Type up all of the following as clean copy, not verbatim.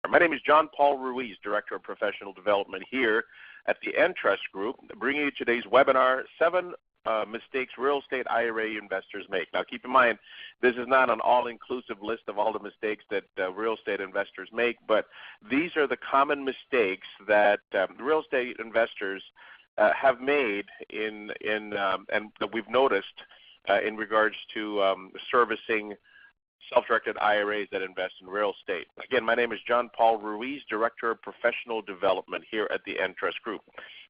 My name is John Paul Ruiz, Director of Professional Development here at the Entrust Group, bringing you today's webinar, 7 Mistakes Real Estate IRA Investors Make. Now keep in mind, this is not an all-inclusive list of all the mistakes that real estate investors make, but these are the common mistakes that real estate investors have made and that we've noticed in regards to servicing self-directed IRAs that invest in real estate. Again, my name is John Paul Ruiz, Director of Professional Development here at the Entrust Group.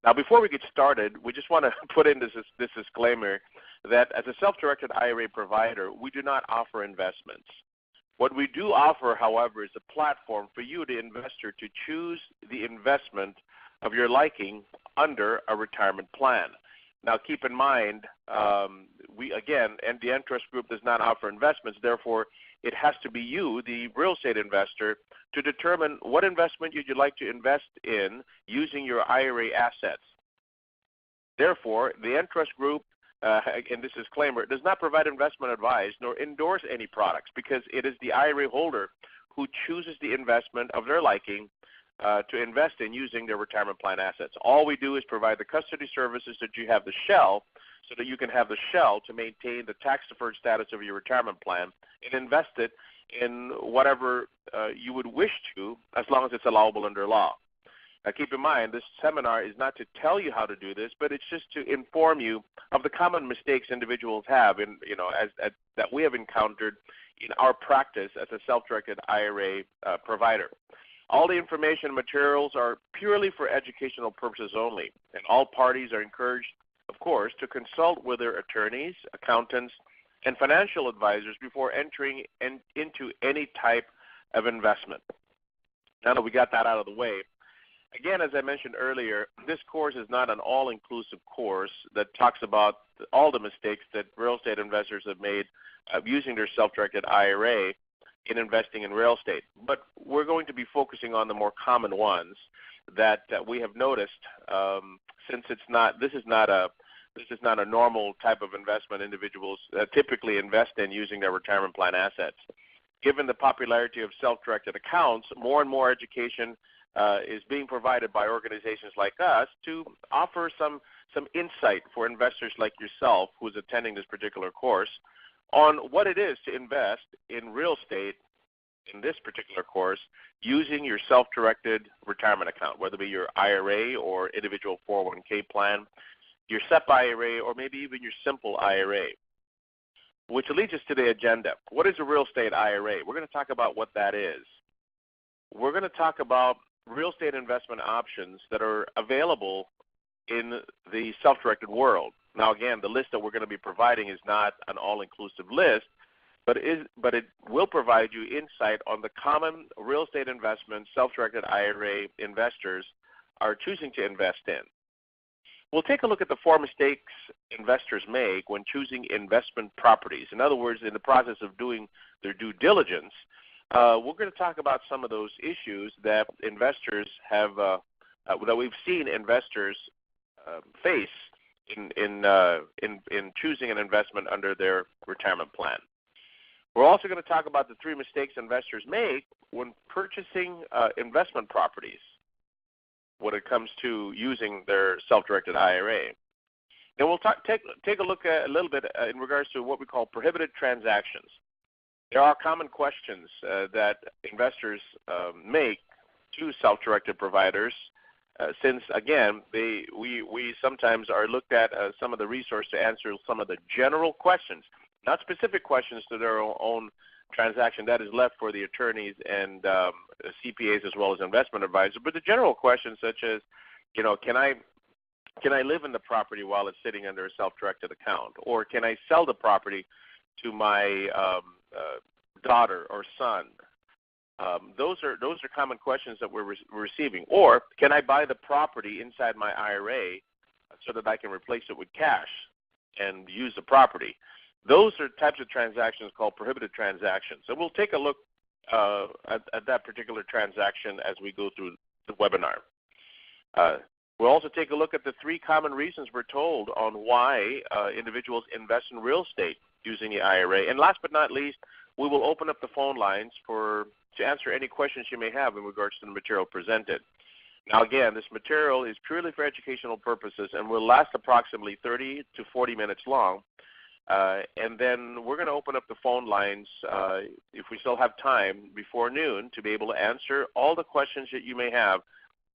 Now, before we get started, we just want to put in this disclaimer that as a self-directed IRA provider, we do not offer investments. What we do offer, however, is a platform for you, the investor, to choose the investment of your liking under a retirement plan. Now, keep in mind, and the Entrust Group does not offer investments. Therefore, it has to be you, the real estate investor, to determine what investment you'd like to invest in using your IRA assets. Therefore, the Entrust Group, and this disclaimer, does not provide investment advice nor endorse any products because it is the IRA holder who chooses the investment of their liking to invest in using their retirement plan assets. All we do is provide the custody services that you have the shell so that you can have the shell to maintain the tax-deferred status of your retirement plan and invest it in whatever you would wish to, as long as it's allowable under law. Now, keep in mind, this seminar is not to tell you how to do this, but it's just to inform you of the common mistakes individuals have, that we have encountered in our practice as a self-directed IRA provider. All the information and materials are purely for educational purposes only, and all parties are encouraged, of course, to consult with their attorneys, accountants, and financial advisors before entering into any type of investment. Now that we got that out of the way, again, as I mentioned earlier, this course is not an all-inclusive course that talks about all the mistakes that real estate investors have made using their self-directed IRA in investing in real estate. But we're going to be focusing on the more common ones that we have noticed, since this is not a normal type of investment individuals typically invest in using their retirement plan assets. Given the popularity of self-directed accounts, more and more education is being provided by organizations like us to offer some insight for investors like yourself who's attending this particular course on what it is to invest in real estate in this particular course using your self-directed retirement account, whether it be your IRA or individual 401k plan, your SEP IRA, or maybe even your simple IRA, which leads us to the agenda. What is a real estate IRA? We're going to talk about what that is. We're going to talk about real estate investment options that are available in the self-directed world. Now, again, the list that we're going to be providing is not an all-inclusive list, but it will provide you insight on the common real estate investments self-directed IRA investors are choosing to invest in. We'll take a look at the 4 mistakes investors make when choosing investment properties. In other words, in the process of doing their due diligence, we're going to talk about some of those issues that investors have, that we've seen investors face in choosing an investment under their retirement plan. We're also going to talk about the 3 mistakes investors make when purchasing investment properties when it comes to using their self-directed IRA. And we'll take a look at a little bit in regards to what we call prohibited transactions. There are common questions that investors make to self-directed providers since, again, we sometimes are looked at as some of the resource to answer some of the general questions, not specific questions to their own transaction. That is left for the attorneys and CPAs as well as investment advisors. But the general questions such as, can I live in the property while it's sitting under a self-directed account? Or can I sell the property to my daughter or son? Those are common questions that we're receiving. Or can I buy the property inside my IRA so that I can replace it with cash and use the property? Those are types of transactions called prohibited transactions. So we'll take a look at that particular transaction as we go through the webinar. We'll also take a look at the 3 common reasons we're told on why individuals invest in real estate using the IRA. And last but not least, we will open up the phone lines to answer any questions you may have in regards to the material presented. Now, again, this material is purely for educational purposes and will last approximately 30 to 40 minutes long. And then we're going to open up the phone lines, if we still have time, before noon to be able to answer all the questions that you may have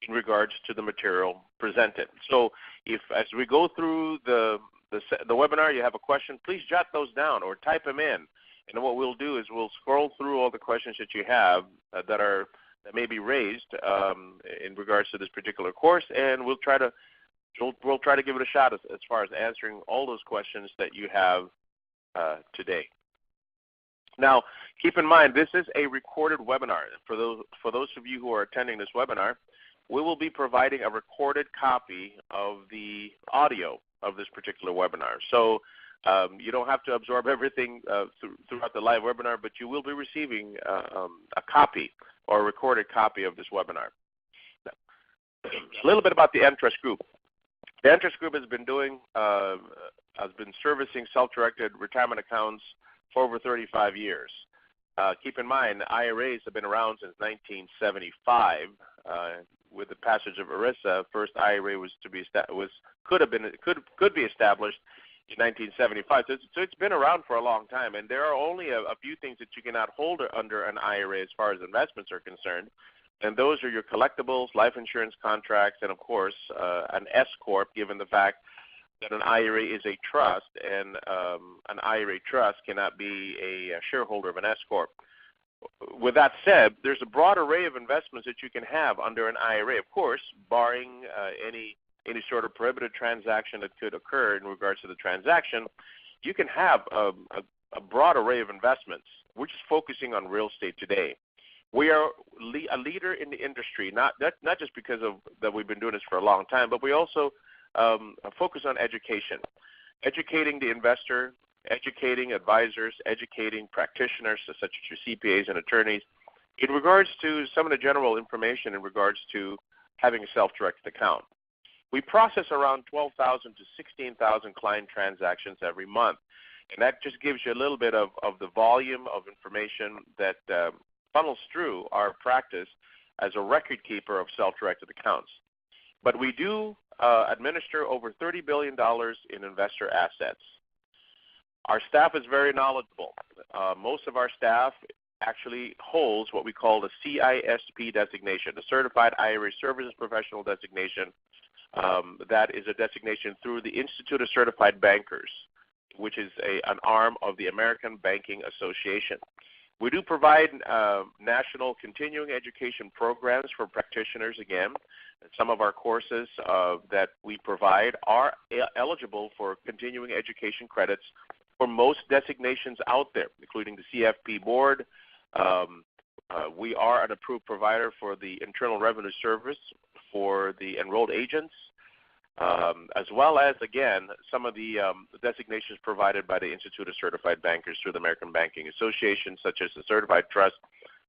in regards to the material presented. So if, as we go through the webinar, you have a question, please jot those down or type them in. And what we'll do is we'll scroll through all the questions that you have that may be raised in regards to this particular course, and we'll try to give it a shot as far as answering all those questions that you have today. Now, keep in mind, this is a recorded webinar. For those of you who are attending this webinar, we will be providing a recorded copy of the audio of this particular webinar. So you don't have to absorb everything throughout the live webinar, but you will be receiving a copy or a recorded copy of this webinar. Now, a little bit about the Entrust Group. The Entrust Group has been servicing self-directed retirement accounts for over 35 years. Keep in mind, IRAs have been around since 1975. With the passage of ERISA, first IRA could be established in 1975. So it's been around for a long time, and there are only a few things that you cannot hold under an IRA as far as investments are concerned, and those are your collectibles, life insurance contracts, and of course an S corp, given the fact that an IRA is a trust, and an IRA trust cannot be a shareholder of an S corp. With that said, there's a broad array of investments that you can have under an IRA, of course, barring any sort of prohibited transaction that could occur in regards to the transaction. You can have a broad array of investments. We're just focusing on real estate today. We are a leader in the industry, not just because of that we've been doing this for a long time, but we also focus on education, educating the investor, educating advisors, educating practitioners such as your CPAs and attorneys in regards to some of the general information in regards to having a self-directed account. We process around 12,000 to 16,000 client transactions every month, and that just gives you a little bit of the volume of information that funnels through our practice as a record keeper of self-directed accounts. But we do administer over $30 billion in investor assets. Our staff is very knowledgeable. Most of our staff actually holds what we call the CISP designation, the Certified IRA Services Professional designation. That is a designation through the Institute of Certified Bankers, which is an arm of the American Banking Association. We do provide national continuing education programs for practitioners again. Some of our courses that we provide are eligible for continuing education credits for most designations out there, including the CFP board. We are an approved provider for the Internal Revenue Service for the enrolled agents, as well as, again, some of the designations provided by the Institute of Certified Bankers through the American Banking Association, such as the Certified Trust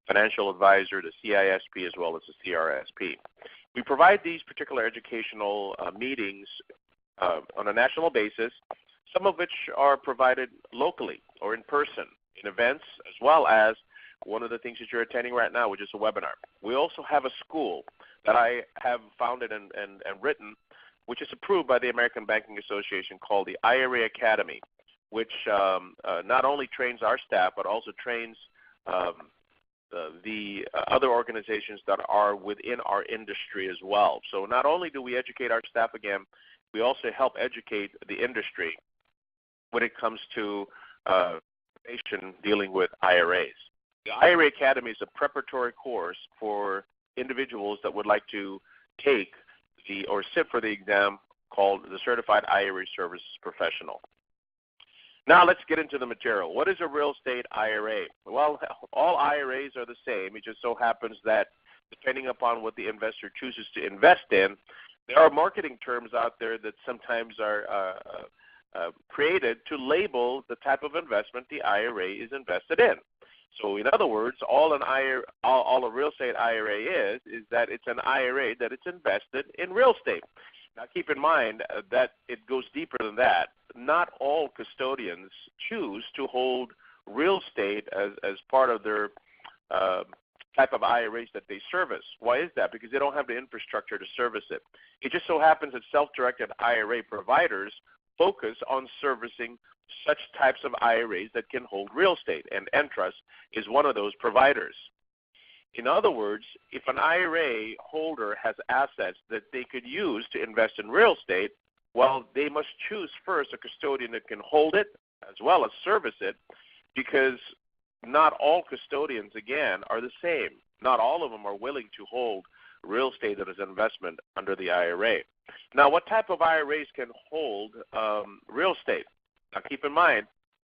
Financial Advisor, the CISP, as well as the CRSP. We provide these particular educational meetings on a national basis, some of which are provided locally or in person in events, as well as one of the things that you're attending right now, which is a webinar. We also have a school that I have founded and written, which is approved by the American Banking Association, called the IRA Academy, which not only trains our staff, but also trains the other organizations that are within our industry as well. So not only do we educate our staff again, we also help educate the industry when it comes to information dealing with IRAs. The IRA Academy is a preparatory course for individuals that would like to take or sit for the exam called the Certified IRA Services Professional. Now let's get into the material. What is a real estate IRA? Well, all IRAs are the same. It just so happens that depending upon what the investor chooses to invest in, there are marketing terms out there that sometimes are created to label the type of investment the IRA is invested in. So in other words, all a real estate IRA is that it's an IRA that it's invested in real estate. Now keep in mind that it goes deeper than that. Not all custodians choose to hold real estate as part of their type of IRAs that they service. Why is that? Because they don't have the infrastructure to service it. It just so happens that self-directed IRA providers focus on servicing such types of IRAs that can hold real estate, and Entrust is one of those providers. In other words, if an IRA holder has assets that they could use to invest in real estate, well, they must choose first a custodian that can hold it as well as service it, because not all custodians, again, are the same. Not all of them are willing to hold real estate as an investment under the IRA. Now, what type of IRAs can hold real estate? Now, keep in mind,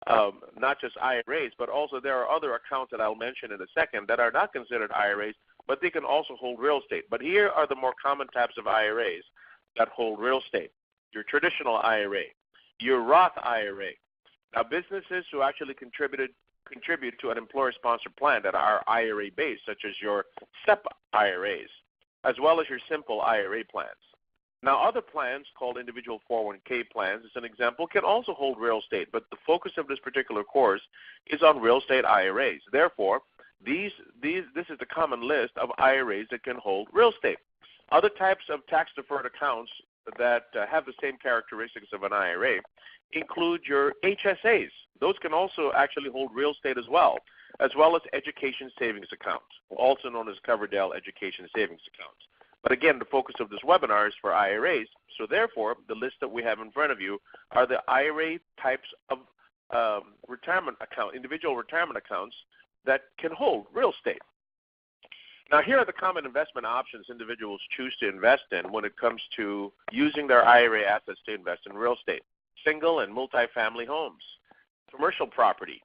not just IRAs, but also there are other accounts that I'll mention in a second that are not considered IRAs, but they can also hold real estate. But here are the more common types of IRAs that hold real estate. Your traditional IRA, your Roth IRA. Now, businesses who actually contribute to an employer-sponsored plan that are IRA-based, such as your SEP IRAs, as well as your simple IRA plans. Now, other plans called individual 401k plans, as an example, can also hold real estate, but the focus of this particular course is on real estate IRAs. Therefore, this is the common list of IRAs that can hold real estate. Other types of tax-deferred accounts that have the same characteristics of an IRA include your HSAs. Those can also actually hold real estate as well as education savings accounts, also known as Coverdell Education Savings Accounts. But again, the focus of this webinar is for IRAs, so therefore the list that we have in front of you are the IRA types of individual retirement accounts that can hold real estate. Now, here are the common investment options individuals choose to invest in when it comes to using their IRA assets to invest in real estate. Single and multifamily homes, commercial property,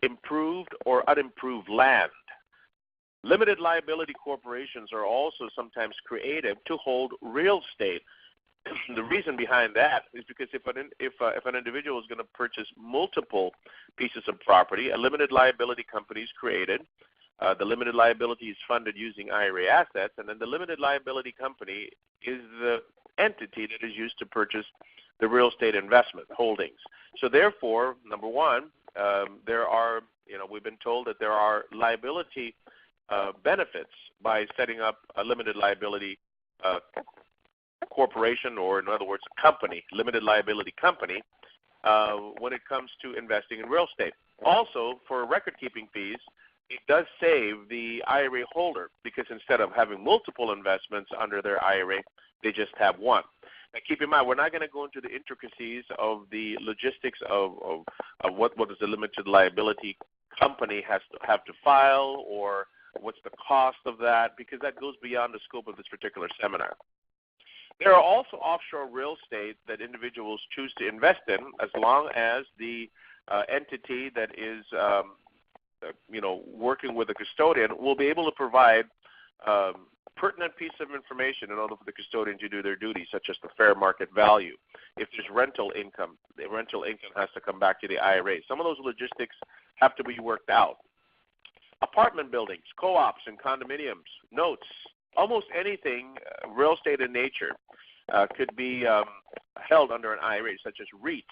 improved or unimproved land. Limited liability corporations are also sometimes created to hold real estate. The reason behind that is because if an individual is going to purchase multiple pieces of property, a limited liability company is created. The limited liability is funded using IRA assets, and then the limited liability company is the entity that is used to purchase the real estate investment holdings. So therefore, number one, we've been told that there are liability benefits by setting up a limited liability corporation, or in other words, a company, limited liability company, when it comes to investing in real estate. Also, for record-keeping fees, it does save the IRA holder, because instead of having multiple investments under their IRA, they just have one. Now, keep in mind, we're not going to go into the intricacies of the logistics of what does the limited liability company have to file, or what's the cost of that, because that goes beyond the scope of this particular seminar. There are also offshore real estate that individuals choose to invest in, as long as the entity that is working with a custodian will be able to provide pertinent piece of information in order for the custodian to do their duty, such as the fair market value. If there's rental income, the rental income has to come back to the IRA. Some of those logistics have to be worked out. Apartment buildings, co-ops, and condominiums, notes, almost anything real estate in nature could be held under an IRA, such as REITs.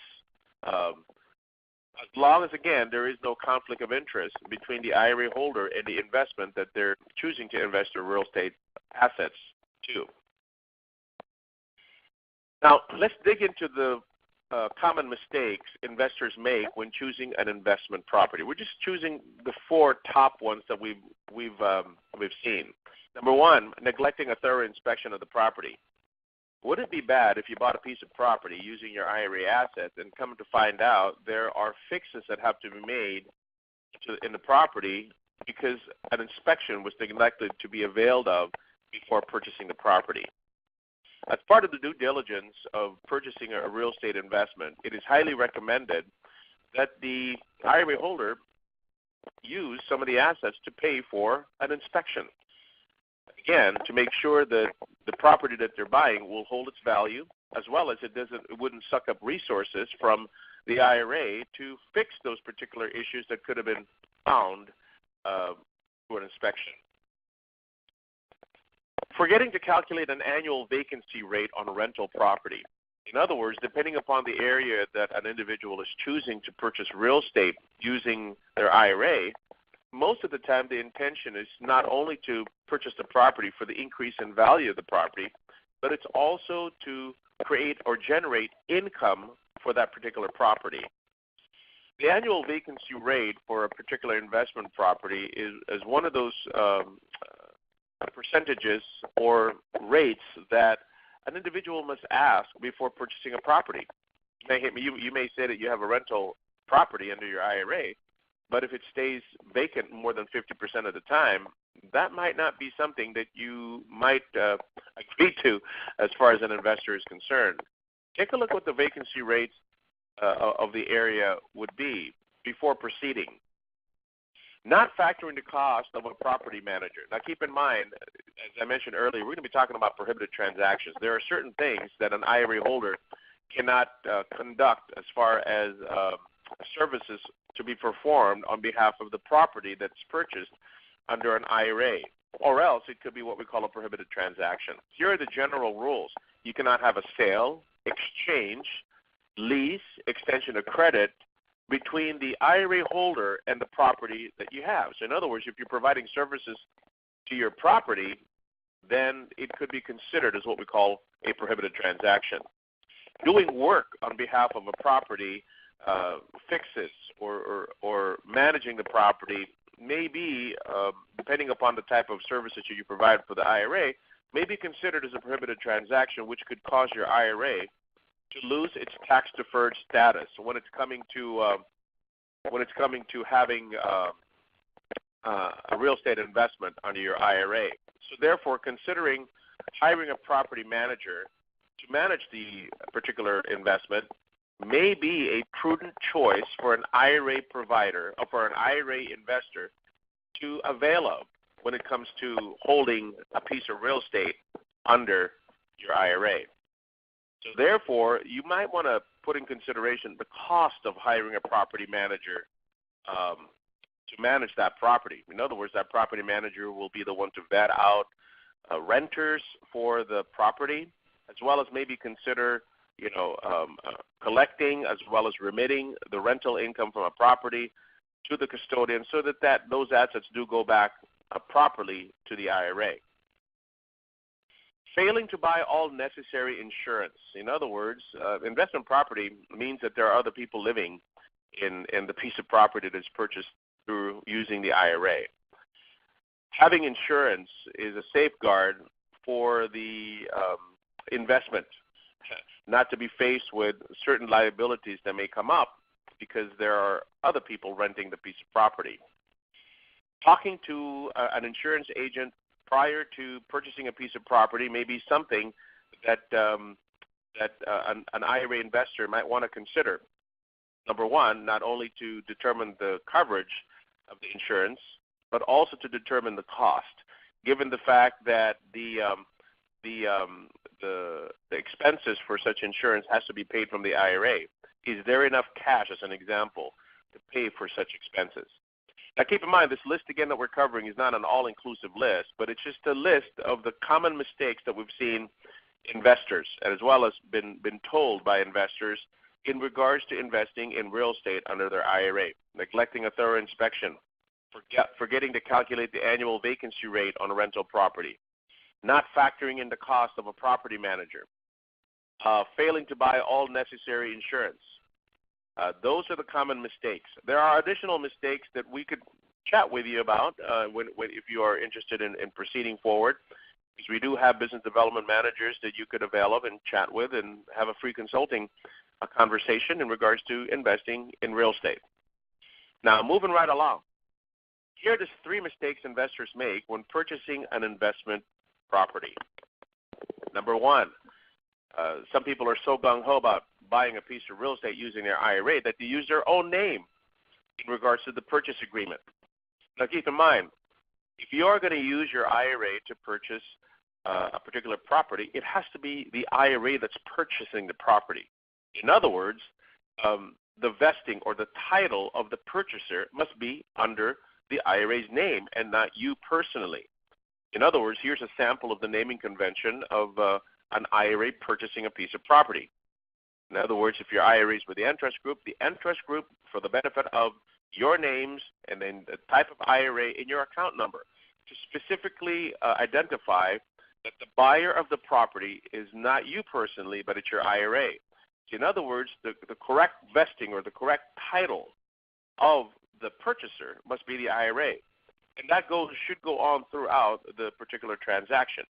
As long as, again, there is no conflict of interest between the IRA holder and the investment that they're choosing to invest in real estate assets to. Now, let's dig into the common mistakes investors make when choosing an investment property. We're just choosing the four top ones that we've seen. Number one, neglecting a thorough inspection of the property. Would it be bad if you bought a piece of property using your IRA assets and come to find out there are fixes that have to be made in the property because an inspection was neglected to be availed of before purchasing the property? As part of the due diligence of purchasing a real estate investment, it is highly recommended that the IRA holder use some of the assets to pay for an inspection. Again, to make sure that the property that they're buying will hold its value, as well as it wouldn't suck up resources from the IRA to fix those particular issues that could have been found through an inspection. Forgetting to calculate an annual vacancy rate on a rental property. In other words, depending upon the area that an individual is choosing to purchase real estate using their IRA, most of the time the intention is not only to purchase the property for the increase in value of the property, but it's also to create or generate income for that particular property. The annual vacancy rate for a particular investment property is one of those percentages or rates that an individual must ask before purchasing a property. You may say that you have a rental property under your IRA, but if it stays vacant more than 50% of the time, that might not be something that you might agree to as far as an investor is concerned. Take a look what the vacancy rates of the area would be before proceeding. Not factoring the cost of a property manager. Now keep in mind, as I mentioned earlier, we're going to be talking about prohibited transactions. There are certain things that an IRA holder cannot conduct as far as services to be performed on behalf of the property that's purchased under an IRA, or else it could be what we call a prohibited transaction. Here are the general rules. You cannot have a sale, exchange, lease, extension of credit between the IRA holder and the property that you have. So in other words, if you're providing services to your property, then it could be considered as what we call a prohibited transaction. Doing work on behalf of a property, fixes or managing the property may be, depending upon the type of services you provide for the IRA, may be considered as a prohibited transaction, which could cause your IRA to lose its tax-deferred status when it's coming to having a real estate investment under your IRA. So therefore, considering hiring a property manager to manage the particular investment may be a prudent choice for an IRA provider or for an IRA investor to avail of when it comes to holding a piece of real estate under your IRA. So therefore, you might want to put in consideration the cost of hiring a property manager to manage that property. In other words, that property manager will be the one to vet out renters for the property, as well as maybe consider collecting as well as remitting the rental income from a property to the custodian so that those assets do go back properly to the IRA. Failing to buy all necessary insurance. In other words, investment property means that there are other people living in the piece of property that's purchased through using the IRA. Having insurance is a safeguard for the investment, not to be faced with certain liabilities that may come up because there are other people renting the piece of property. Talking to an insurance agent prior to purchasing a piece of property may be something that an IRA investor might want to consider. Number one, not only to determine the coverage of the insurance, but also to determine the cost, given the fact that the expenses for such insurance has to be paid from the IRA. Is there enough cash, as an example, to pay for such expenses? Now, keep in mind, this list, again, that we're covering is not an all-inclusive list, but it's just a list of the common mistakes that we've seen investors, as well as been told by investors in regards to investing in real estate under their IRA, neglecting a thorough inspection, forgetting to calculate the annual vacancy rate on a rental property, not factoring in the cost of a property manager, failing to buy all necessary insurance. Those are the common mistakes. There are additional mistakes that we could chat with you about if you are interested in proceeding forward, because we do have business development managers that you could avail of and chat with and have a free consulting conversation in regards to investing in real estate. Now, moving right along. Here are the 3 mistakes investors make when purchasing an investment property. Number 1, some people are so gung-ho about buying a piece of real estate using their IRA that they use their own name in regards to the purchase agreement. Now, keep in mind, if you are going to use your IRA to purchase a particular property, it has to be the IRA that's purchasing the property. In other words, the vesting or the title of the purchaser must be under the IRA's name and not you personally. In other words, here's a sample of the naming convention of an IRA purchasing a piece of property. In other words, if your IRA is with the Entrust Group, for the benefit of your names and then the type of IRA in your account number, to specifically identify that the buyer of the property is not you personally, but it's your IRA. In other words, the correct vesting or the correct title of the purchaser must be the IRA. And that should go on throughout the particular transaction.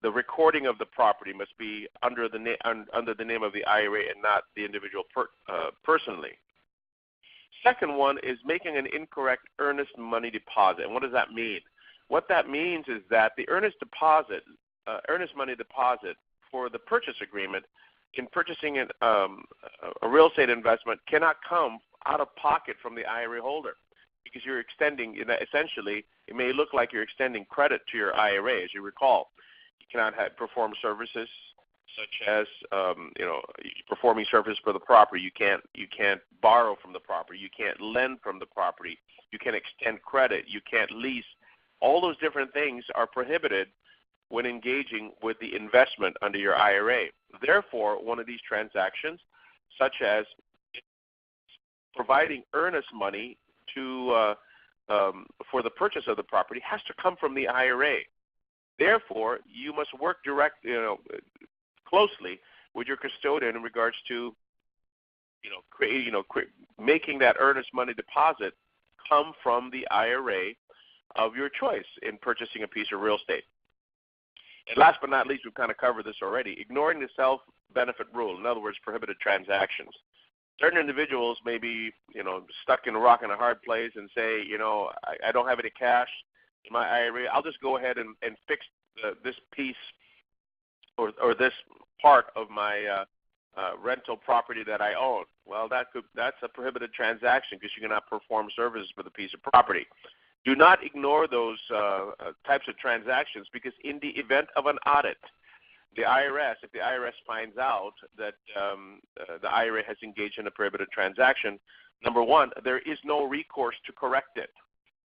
The recording of the property must be under the name of the IRA and not the individual personally. Second one is making an incorrect earnest money deposit. And what does that mean? What that means is that the earnest money deposit for the purchase agreement in purchasing a real estate investment cannot come out of pocket from the IRA holder, because you're extending, essentially, it may look like you're extending credit to your IRA. As you recall, you cannot perform services such as, performing services for the property. You can't borrow from the property. You can't lend from the property. You can't extend credit. You can't lease. All those different things are prohibited when engaging with the investment under your IRA. Therefore, one of these transactions, such as providing earnest money for the purchase of the property, has to come from the IRA. Therefore, you must work closely with your custodian in regards to, making that earnest money deposit come from the IRA of your choice in purchasing a piece of real estate. And last but not least, we've kind of covered this already, ignoring the self-benefit rule. In other words, prohibited transactions. Certain individuals may be, stuck in a rock and a hard place and say, I don't have any cash in my IRA. I'll just go ahead and fix this piece or this part of my rental property that I own. Well, that's a prohibited transaction because you cannot perform services for the piece of property. Do not ignore those types of transactions, because in the event of an audit, if the IRS finds out that the IRA has engaged in a prohibited transaction, number one, there is no recourse to correct it,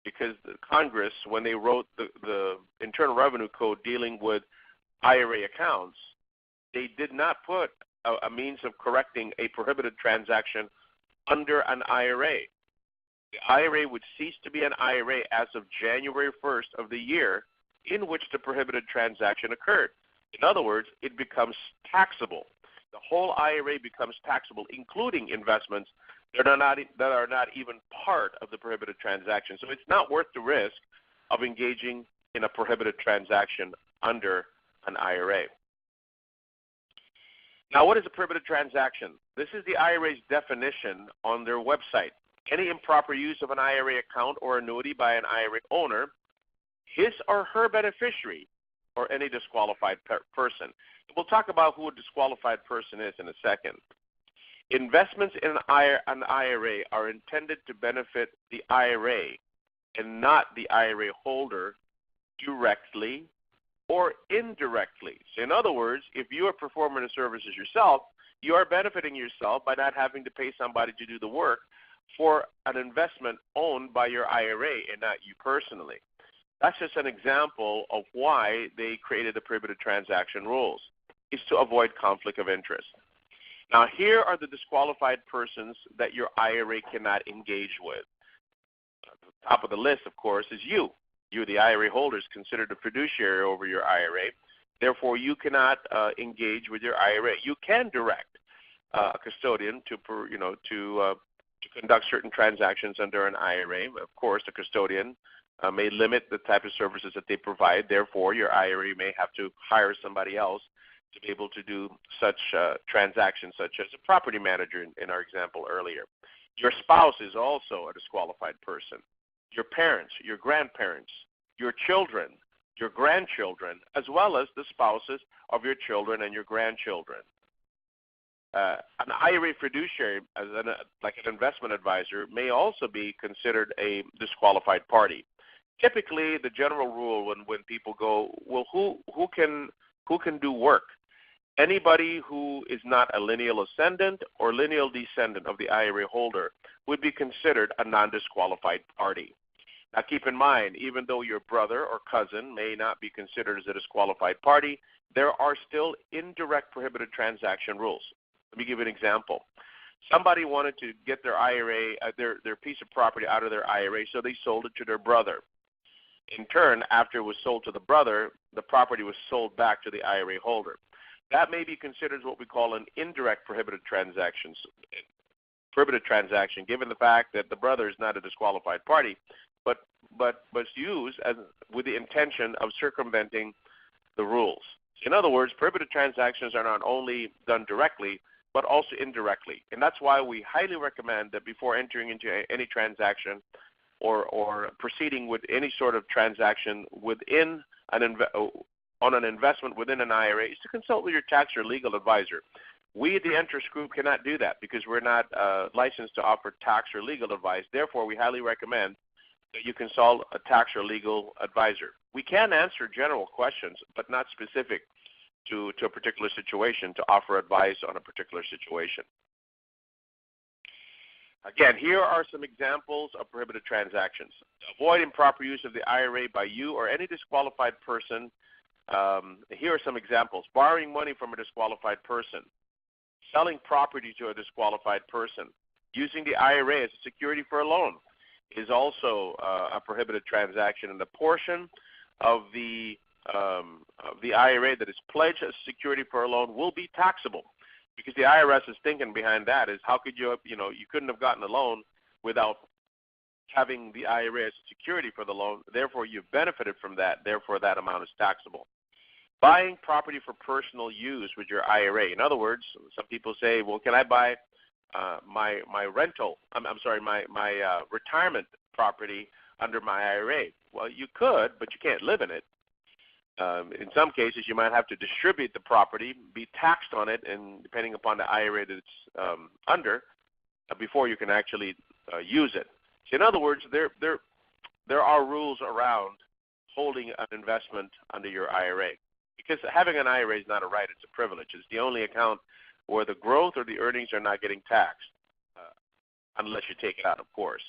because the Congress, when they wrote the Internal Revenue Code dealing with IRA accounts, they did not put a means of correcting a prohibited transaction under an IRA. The IRA would cease to be an IRA as of January 1st of the year in which the prohibited transaction occurred. In other words, it becomes taxable. The whole IRA becomes taxable, including investments that are not even part of the prohibited transaction. So it's not worth the risk of engaging in a prohibited transaction under an IRA. Now, what is a prohibited transaction? This is the IRA's definition on their website. Any improper use of an IRA account or annuity by an IRA owner, his or her beneficiary, or any disqualified person. We'll talk about who a disqualified person is in a second. Investments in an IRA are intended to benefit the IRA and not the IRA holder directly or indirectly. So in other words, if you are performing the services yourself, you are benefiting yourself by not having to pay somebody to do the work for an investment owned by your IRA and not you personally. That's just an example of why they created the prohibited transaction rules, is to avoid conflict of interest. Now, here are the disqualified persons that your IRA cannot engage with. At the top of the list, of course, is you. You, the IRA holder, is considered a fiduciary over your IRA. Therefore, you cannot engage with your IRA. You can direct a custodian to conduct certain transactions under an IRA. Of course, the custodian may limit the type of services that they provide. Therefore, your IRA may have to hire somebody else to be able to do such transactions, such as a property manager in our example earlier. Your spouse is also a disqualified person. Your parents, your grandparents, your children, your grandchildren, as well as the spouses of your children and your grandchildren. An IRA fiduciary, like an investment advisor, may also be considered a disqualified party. Typically, the general rule when people go, well, who can do work? Anybody who is not a lineal ascendant or lineal descendant of the IRA holder would be considered a non-disqualified party. Now, keep in mind, even though your brother or cousin may not be considered as a disqualified party, there are still indirect prohibited transaction rules. Let me give you an example. Somebody wanted to get their IRA, their piece of property out of their IRA, so they sold it to their brother. In turn, after it was sold to the brother, the property was sold back to the IRA holder. That may be considered what we call an indirect prohibited transaction, given the fact that the brother is not a disqualified party, but used with the intention of circumventing the rules. In other words, prohibited transactions are not only done directly, but also indirectly. And that's why we highly recommend that before entering into any transaction or proceeding with any sort of transaction within on an investment within an IRA is to consult with your tax or legal advisor. We at the Entrust Group cannot do that because we're not licensed to offer tax or legal advice. Therefore, we highly recommend that you consult a tax or legal advisor. We can answer general questions, but not specific to a particular situation to offer advice on a particular situation. Again, here are some examples of prohibited transactions. Avoid improper use of the IRA by you or any disqualified person. Here are some examples. Borrowing money from a disqualified person. Selling property to a disqualified person. Using the IRA as a security for a loan is also a prohibited transaction, and the portion of the IRA that is pledged as security for a loan will be taxable, because the IRS is thinking behind that is how could you couldn't have gotten a loan without having the IRA as security for the loan. Therefore, you've benefited from that. Therefore, that amount is taxable. Buying property for personal use with your IRA. In other words, some people say, well, can I buy my retirement property under my IRA? Well, you could, but you can't live in it. In some cases, you might have to distribute the property, be taxed on it, and depending upon the IRA that it's under, before you can actually use it. So in other words, there are rules around holding an investment under your IRA, because having an IRA is not a right; it's a privilege. It's the only account where the growth or the earnings are not getting taxed, unless you take it out, of course.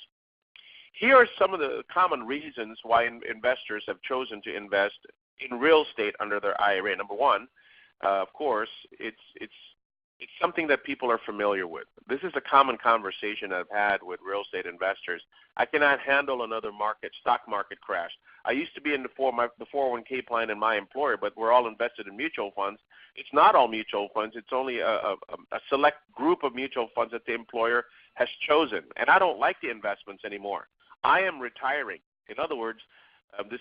Here are some of the common reasons why investors have chosen to invest in real estate under their IRA. Number one, of course, it's something that people are familiar with. This is a common conversation I've had with real estate investors. I cannot handle another stock market crash. I used to be in the 401k plan in my employer, but we're all invested in mutual funds. It's not all mutual funds. It's only a select group of mutual funds that the employer has chosen. And I don't like the investments anymore. I am retiring. In other words, this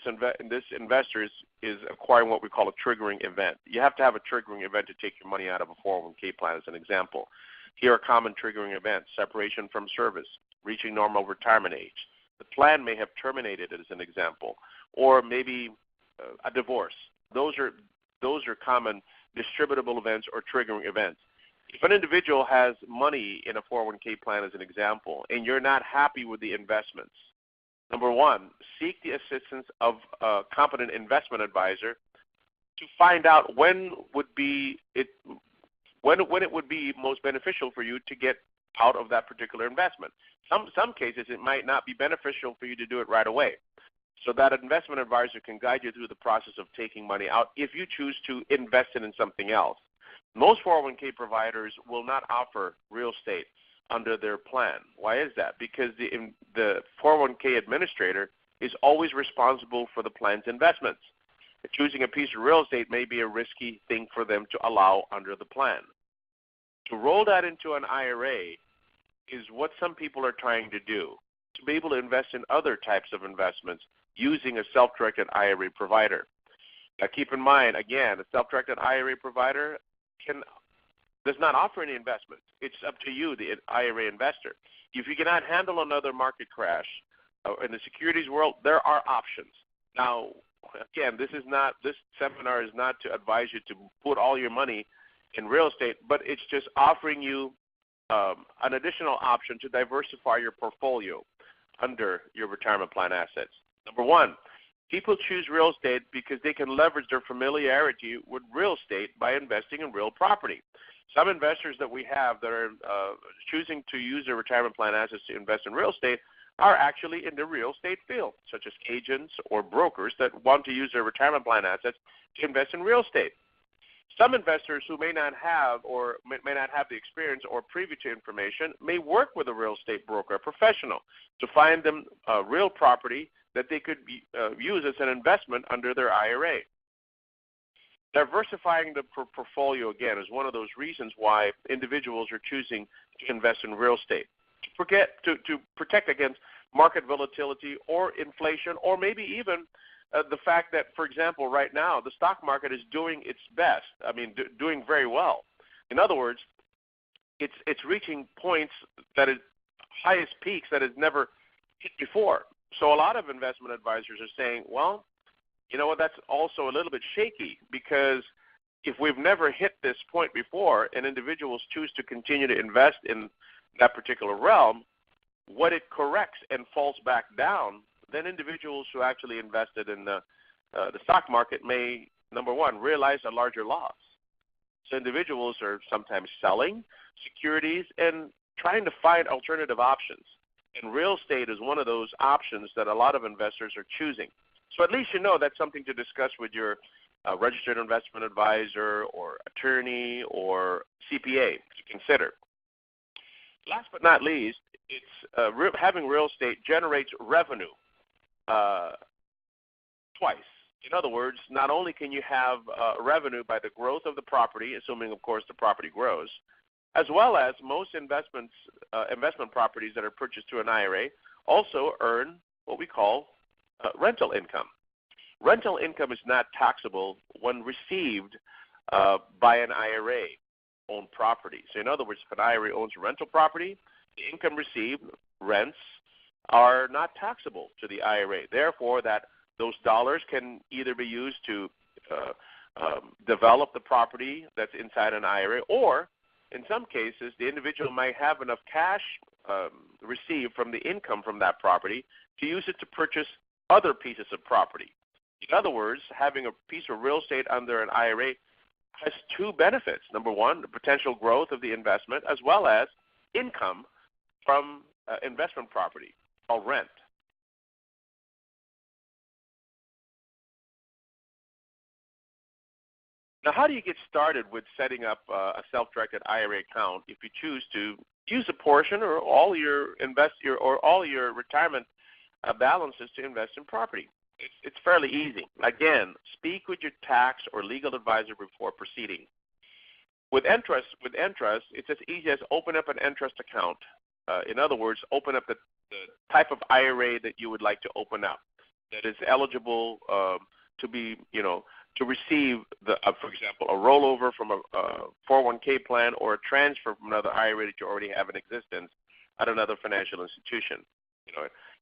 investor is acquiring what we call a triggering event. You have to have a triggering event to take your money out of a 401k plan, as an example. Here are common triggering events: separation from service, reaching normal retirement age. The plan may have terminated, as an example, or maybe a divorce. Those are common distributable events or triggering events. If an individual has money in a 401k plan, as an example, and you're not happy with the investments, number one, seek the assistance of a competent investment advisor to find out when it would be most beneficial for you to get out of that particular investment. Some cases it might not be beneficial for you to do it right away. So that investment advisor can guide you through the process of taking money out if you choose to invest it in something else. Most 401k providers will not offer real estate under their plan. Why is that? Because the 401k administrator is always responsible for the plan's investments. Choosing a piece of real estate may be a risky thing for them to allow under the plan. To roll that into an IRA is what some people are trying to do, to be able to invest in other types of investments using a self-directed IRA provider. Now keep in mind, again, a self-directed IRA provider does not offer any investments. It's up to you, the IRA investor. If you cannot handle another market crash in the securities world, there are options. Now, again, this seminar is not to advise you to put all your money in real estate, but it's just offering you an additional option to diversify your portfolio under your retirement plan assets. Number one, people choose real estate because they can leverage their familiarity with real estate by investing in real property. Some investors that we have that are choosing to use their retirement plan assets to invest in real estate are actually in the real estate field, such as agents or brokers that want to use their retirement plan assets to invest in real estate. Some investors who may not have the experience or privy to information may work with a real estate broker, a professional, to find them real property that they could use as an investment under their IRA. Diversifying the portfolio, again, is one of those reasons why individuals are choosing to invest in real estate, to protect against market volatility or inflation, or maybe even the fact that, for example, right now, the stock market is doing its best. I mean, doing very well. In other words, it's reaching points that is highest peaks that it's never hit before. So a lot of investment advisors are saying, well, you know what, that's also a little bit shaky, because if we've never hit this point before and individuals choose to continue to invest in that particular realm, what it corrects and falls back down, then individuals who actually invested in the stock market may, number one, realize a larger loss. So individuals are sometimes selling securities and trying to find alternative options. And real estate is one of those options that a lot of investors are choosing. So at least you know that's something to discuss with your registered investment advisor or attorney or CPA to consider. Last but not least, it's having real estate generates revenue twice. In other words, not only can you have revenue by the growth of the property, assuming, of course, the property grows, as well as most investment properties that are purchased through an IRA also earn what we call rental income. Rental income is not taxable when received by an IRA-owned property. So in other words, if an IRA owns a rental property, the income received, rents, are not taxable to the IRA. Therefore, those dollars can either be used to develop the property that's inside an IRA, or in some cases, the individual might have enough cash received from the income from that property to use it to purchase other pieces of property. In other words, having a piece of real estate under an IRA has two benefits. Number one, the potential growth of the investment, as well as income from investment property, called rent. Now, how do you get started with setting up a self-directed IRA account if you choose to use a portion or all your retirement balances to invest in property? It's fairly easy. Again, speak with your tax or legal advisor before proceeding. With Entrust, it's as easy as open up an Entrust account. In other words, open up the type of IRA that you would like to open up that is eligible to be, to receive, for example, a rollover from a 401k plan or a transfer from another IRA that you already have in existence at another financial institution.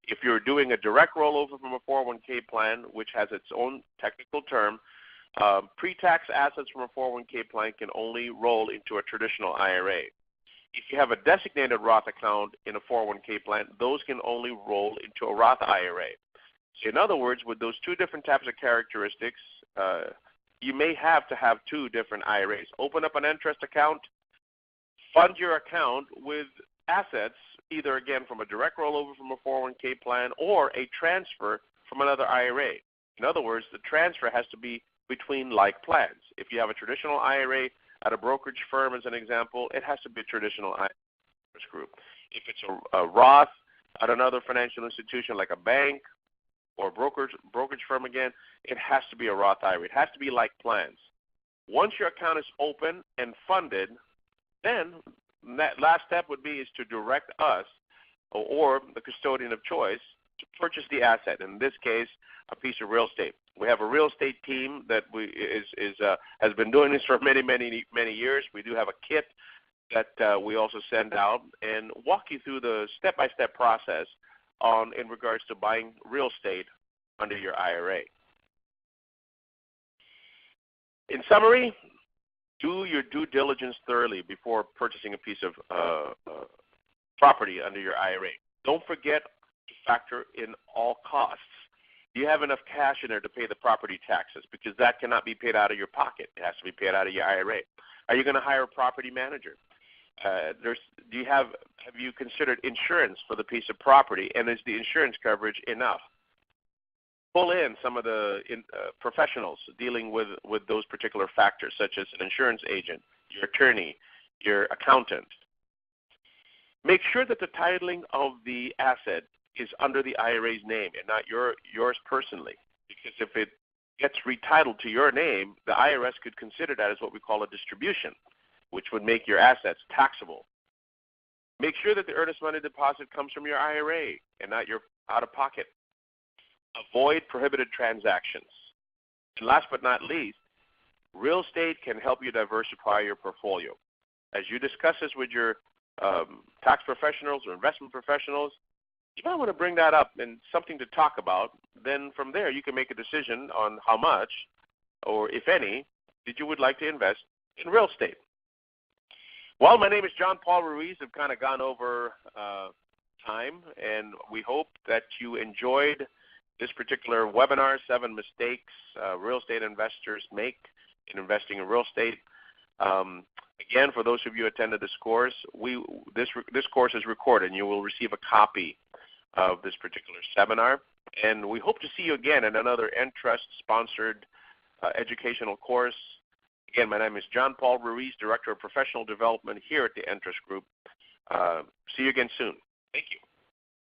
If you're doing a direct rollover from a 401k plan, which has its own technical term, pre-tax assets from a 401k plan can only roll into a traditional IRA. If you have a designated Roth account in a 401k plan, those can only roll into a Roth IRA. So in other words, with those two different types of characteristics, you may have to have two different IRAs. Open up an Entrust account, fund your account with assets, either, again, from a direct rollover from a 401k plan or a transfer from another IRA. In other words, the transfer has to be between like plans. If you have a traditional IRA at a brokerage firm, as an example, it has to be a traditional IRA group. If it's a Roth at another financial institution like a bank or brokerage firm, again, it has to be a Roth IRA. It has to be like plans. Once your account is open and funded, then that last step would be is to direct us or the custodian of choice to purchase the asset, in this case, a piece of real estate. We have a real estate team that has been doing this for many, many, many years. We do have a kit that we also send out and walk you through the step-by-step process in regards to buying real estate under your IRA. In summary, do your due diligence thoroughly before purchasing a piece of property under your IRA. Don't forget to factor in all costs. Do you have enough cash in there to pay the property taxes? Because that cannot be paid out of your pocket. It has to be paid out of your IRA. Are you going to hire a property manager? Have you considered insurance for the piece of property, and is the insurance coverage enough? pull in some of the professionals dealing with those particular factors, such as an insurance agent, your attorney, your accountant. Make sure that the titling of the asset is under the IRA's name and not yours personally, because if it gets retitled to your name, the IRS could consider that as what we call a distribution, which would make your assets taxable. Make sure that the earnest money deposit comes from your IRA and not your out-of-pocket. Avoid prohibited transactions. And last but not least, real estate can help you diversify your portfolio. As you discuss this with your tax professionals or investment professionals, you might want to bring that up and something to talk about. Then from there, you can make a decision on how much, or if any, that you would like to invest in real estate. Well, my name is John Paul Ruiz. I've kind of gone over time, and we hope that you enjoyed this particular webinar, 7 Mistakes Real Estate Investors Make in Investing in Real Estate. Again, for those of you who attended this course, this course is recorded, and you will receive a copy of this particular seminar. And we hope to see you again in another Entrust-sponsored educational course. Again, my name is John Paul Ruiz, Director of Professional Development here at the Entrust Group. See you again soon. Thank you.